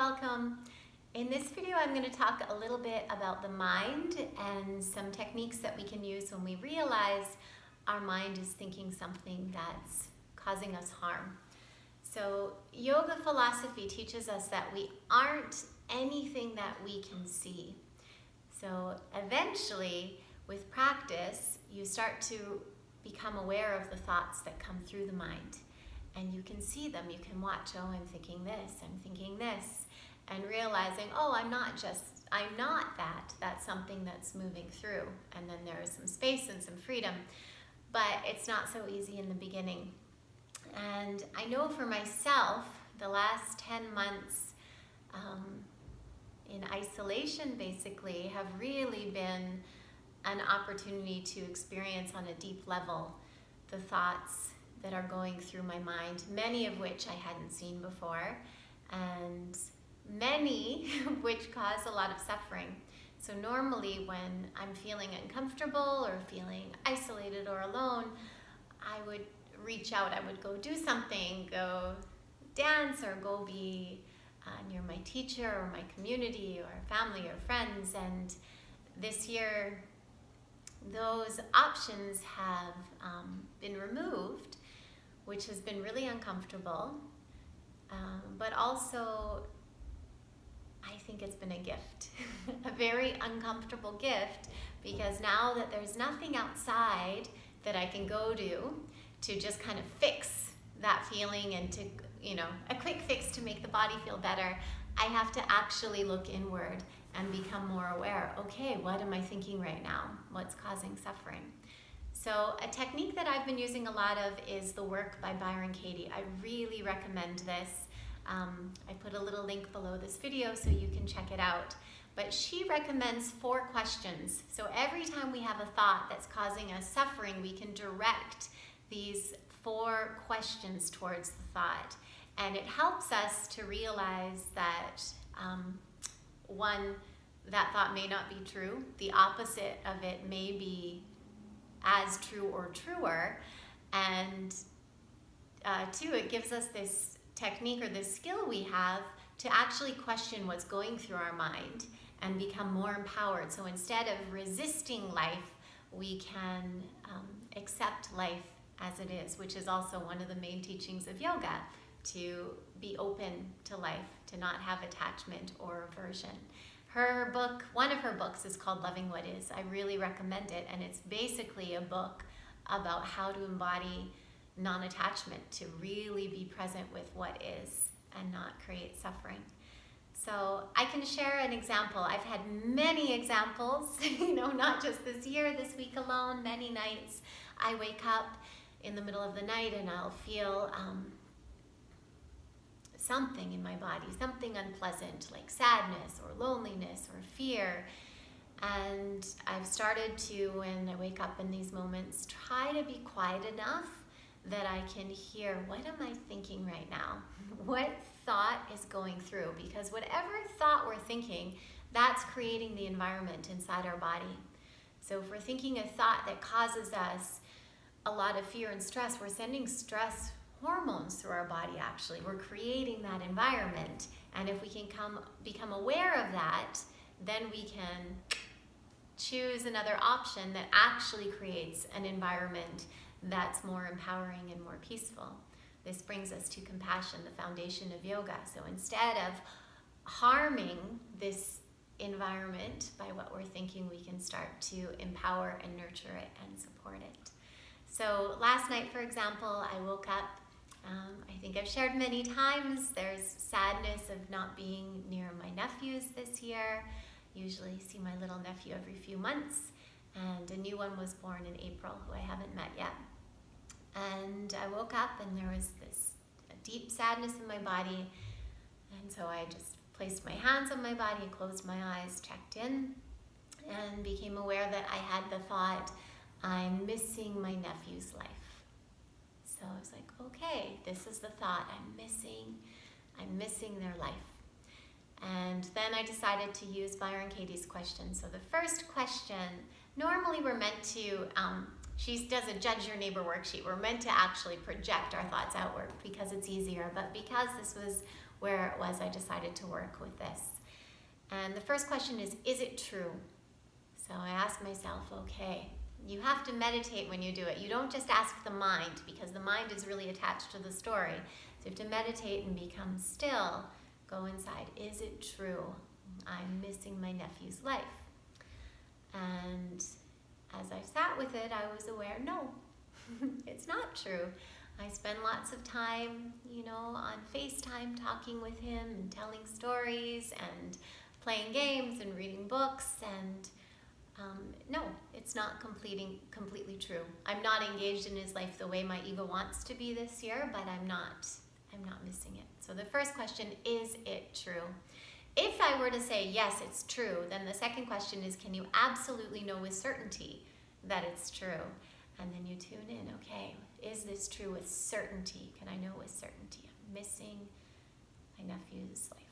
welcome. In this video, I'm going to talk a little bit about the mind and some techniques that we can use when we realize our mind is thinking something that's causing us harm. So, yoga philosophy teaches us that we aren't anything that we can see. So, eventually, with practice, you start to become aware of the thoughts that come through the mind. And you can see them, you can watch, oh, I'm thinking this, and realizing, oh, I'm not that, that's something that's moving through. And then there is some space and some freedom, but it's not so easy in the beginning. And I know for myself, the last 10 months in isolation basically have really been an opportunity to experience on a deep level the thoughts that are going through my mind, many of which I hadn't seen before, and many of which cause a lot of suffering. So normally when I'm feeling uncomfortable or feeling isolated or alone, I would reach out, I would go do something, go dance or go be near my teacher or my community or family or friends. And this year, those options have been removed, which has been really uncomfortable, but also I think it's been a gift, a very uncomfortable gift, because now that there's nothing outside that I can go to just kind of fix that feeling and to, a quick fix to make the body feel better, I have to actually look inward and become more aware. Okay, what am I thinking right now? What's causing suffering? So a technique that I've been using a lot of is the work by Byron. I really recommend this. I put a little link below this video so you can check it out. But she recommends 4 questions. So every time we have a thought that's causing us suffering, we can direct these 4 questions towards the thought. And it helps us to realize that, one, that thought may not be true. The opposite of it may be as true or truer. And 2, it gives us this technique or this skill we have to actually question what's going through our mind and become more empowered. So instead of resisting life, we can accept life as it is, which is also one of the main teachings of yoga, to be open to life, to not have attachment or aversion. Her book, one of her books is called Loving What Is. I really recommend it, and it's basically a book about how to embody non-attachment, to really be present with what is and not create suffering. So I can share an example. I've had many examples, not just this year, this week alone, many nights. I wake up in the middle of the night and I'll feel something in my body, something unpleasant, like sadness or loneliness or fear. And I've started to, when I wake up in these moments, try to be quiet enough that I can hear, what am I thinking right now? What thought is going through? Because whatever thought we're thinking, that's creating the environment inside our body. So if we're thinking a thought that causes us a lot of fear and stress, we're sending stress hormones through our body, actually. We're creating that environment. And if we can become aware of that, then we can choose another option that actually creates an environment that's more empowering and more peaceful. This brings us to compassion, the foundation of yoga. So instead of harming this environment by what we're thinking, we can start to empower and nurture it and support it. So last night, for example, I woke up. I think I've shared many times, there's sadness of not being near my nephews this year. Usually see my little nephew every few months, and a new one was born in April who I haven't met yet. And I woke up and there was this deep sadness in my body, and so I just placed my hands on my body, closed my eyes, checked in, and became aware that I had the thought, I'm missing my nephew's life. So I was like, okay, this is the thought, I'm missing their life. And then I decided to use Byron Katie's question. So the first question, normally we're meant to, she does a judge your neighbor worksheet. We're meant to actually project our thoughts outward because it's easier. But because this was where it was I decided to work with this. And the first question is it true? So I ask myself, okay, you have to meditate when you do it. You don't just ask the mind, because the mind is really attached to the story. So you have to meditate and become still. Go inside. Is it true? I'm missing my nephew's life. And as I sat with it, I was aware, no, it's not true. I spend lots of time, on FaceTime talking with him and telling stories and playing games and reading books, and no, it's not completely true. I'm not engaged in his life the way my ego wants to be this year, but I'm not missing it. So the first question, is it true? If I were to say, yes, it's true, then the second question is, can you absolutely know with certainty that it's true? And then you tune in, okay, is this true with certainty? Can I know with certainty I'm missing my nephew's life?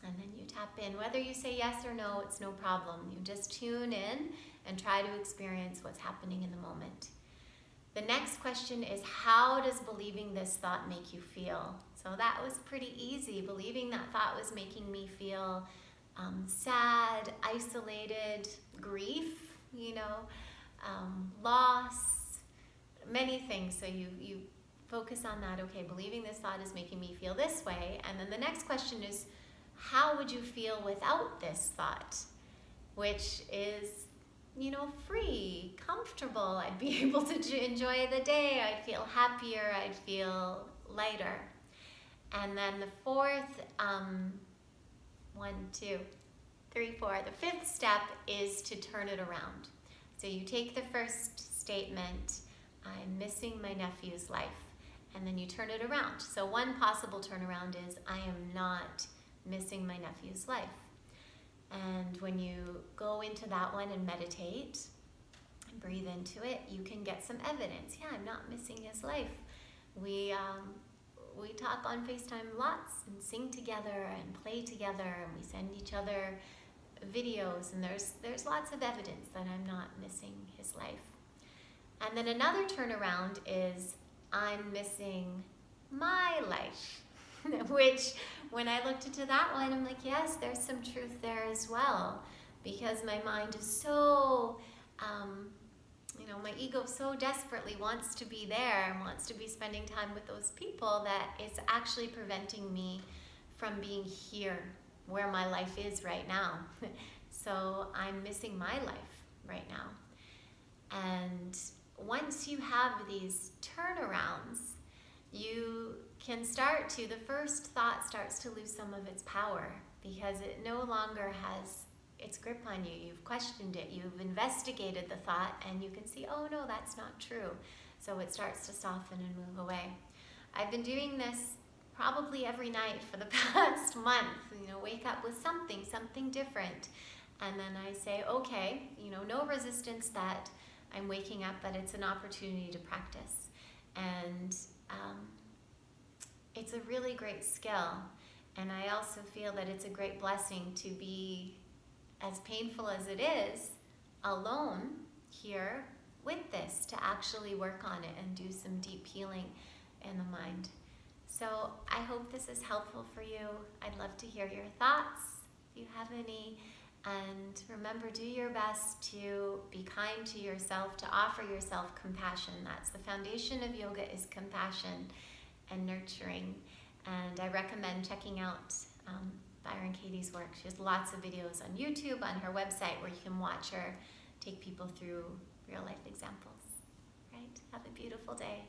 And then you tap in. Whether you say yes or no, it's no problem. You just tune in and try to experience what's happening in the moment. The next question is, how does believing this thought make you feel? So that was pretty easy. Believing that thought was making me feel sad, isolated, grief, loss, many things. So you focus on that. Okay, believing this thought is making me feel this way. And then the next question is, how would you feel without this thought? Which is, free, comfortable. I'd be able to enjoy the day. I'd feel happier. I'd feel lighter. And then the fourth, 1, 2, 3, 4. The fifth step is to turn it around. So you take the first statement, I'm missing my nephew's life, and then you turn it around. So one possible turnaround is, I am not missing my nephew's life. And when you go into that one and meditate and breathe into it, you can get some evidence. Yeah, I'm not missing his life. We talk on FaceTime lots and sing together and play together, and we send each other videos, and there's lots of evidence that I'm not missing his life. And then another turnaround is, I'm missing my life. Which, when I looked into that one, I'm like, yes, there's some truth there as well. Because my mind is so, my ego so desperately wants to be there and wants to be spending time with those people, that it's actually preventing me from being here where my life is right now. So I'm missing my life right now. And once you have these turnarounds, you can the first thought starts to lose some of its power, because it no longer has its grip on you. You've questioned it, you've investigated the thought, and you can see, oh no, that's not true. So it starts to soften and move away. I've been doing this probably every night for the past month, wake up with something different. And then I say, okay, no resistance that I'm waking up, but it's an opportunity to practice. And it's a really great skill. And I also feel that it's a great blessing to be, as painful as it is, alone here with this, to actually work on it and do some deep healing in the mind. So I hope this is helpful for you. I'd love to hear your thoughts, if you have any. And remember, do your best to be kind to yourself, to offer yourself compassion. That's the foundation of yoga, is compassion and nurturing. And I recommend checking out Byron Katie's work. She has lots of videos on YouTube, on her website, where you can watch her take people through real life examples. Right? Have a beautiful day.